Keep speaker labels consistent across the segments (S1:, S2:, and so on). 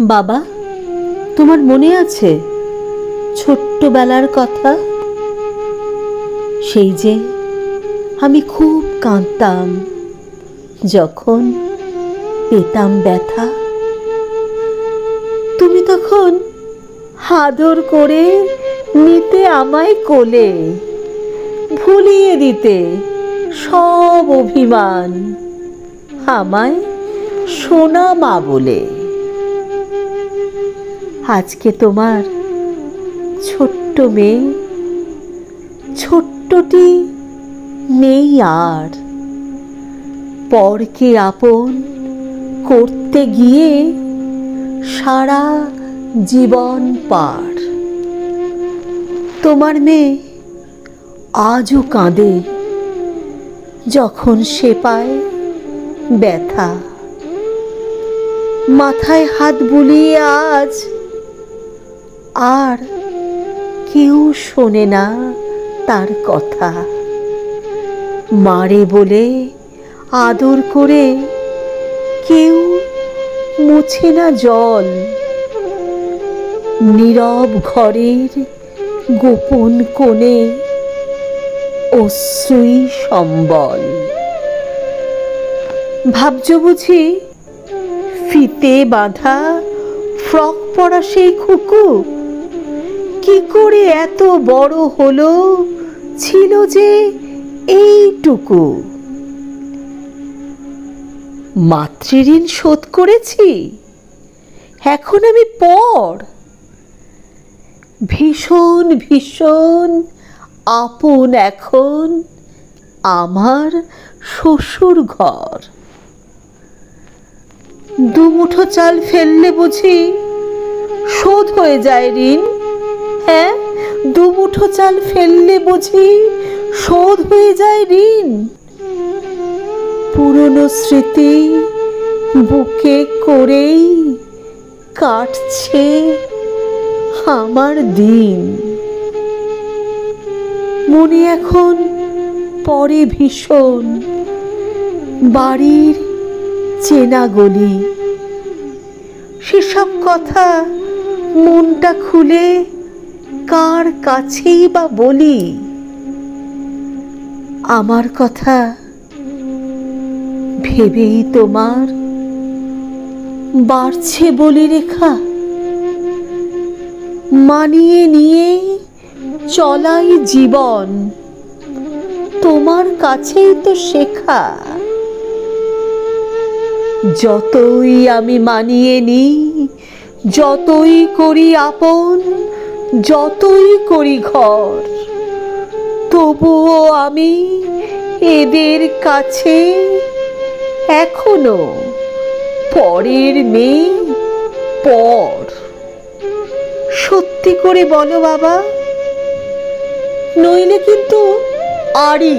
S1: বাবা, তোমার মনে আছে ছোট্টবেলার কথা? সেই যে আমি খুব কাঁদতাম যখন পেতাম ব্যথা। তুমি তখন আদর করে নিতে আমায় কোলে, ভুলিয়ে দিতে সব অভিমান, আমায় সোনা মা বলে। আজকে তোমার ছোট্ট মেয়ে, ছোট্টটি নেই আর। পরকে আপন করতে গিয়ে সারা জীবন পার। তোমার মেয়ে আজও কাঁদে যখন সে পায় ব্যথা। মাথায় হাত বুলিয়ে আজ আর কেউ শোনে না তার কথা। মারে বলে আদর করে কেউ মুছে না জল। নীরব ঘরের গোপন কোণে অশ্রুই সম্বল। ভাবছো বুঝি ফিতে বাঁধা ফ্রক পরা সেই খুকু কি করে এত বড় হলো, ছিল যে এইটুকু। মাতৃঋণ শোধ করেছি, এখন আমি পর। ভীষণ ভীষণ আপন এখন আমার শ্বশুর ঘর। দুমুঠো চাল ফেললে বুঝি শোধ হয়ে যায় ঋণ? হ্যাঁ, দুমুঠো চাল ফেললে বুঝি শোধ হয়ে যায় ঋণ? পুরনো স্মৃতি বুকে করেই কাটছে আমার দিন। মনে এখন পড়ে ভীষণ বাড়ির চেনা গলি। সেসব কথা মনটা খুলে কার কাছেই বা বলি? আমার কথা ভেবেই তোমার বাড়ছে বলি রেখা। মানিয়ে নিয়ে চলাই জীবন তোমার কাছেই তো শেখা। যতই আমি মানিয়ে নিই, যতই করি আপন, যতই করি ঘর, তবুও আমি এদের কাছে এখনো পরের মেয়ে, পর। সত্যি করে বলো বাবা, নইলে কিন্তু আড়ি।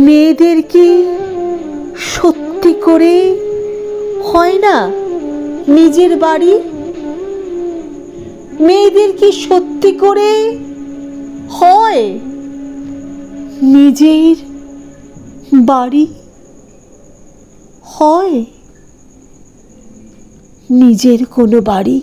S1: মেয়েদের কি সত্যি করে হয় না নিজের বাড়ি? মেয়েদের কি সত্যি করে হয় নিজের বাড়ি? হয় নিজের কোনো বাড়ি?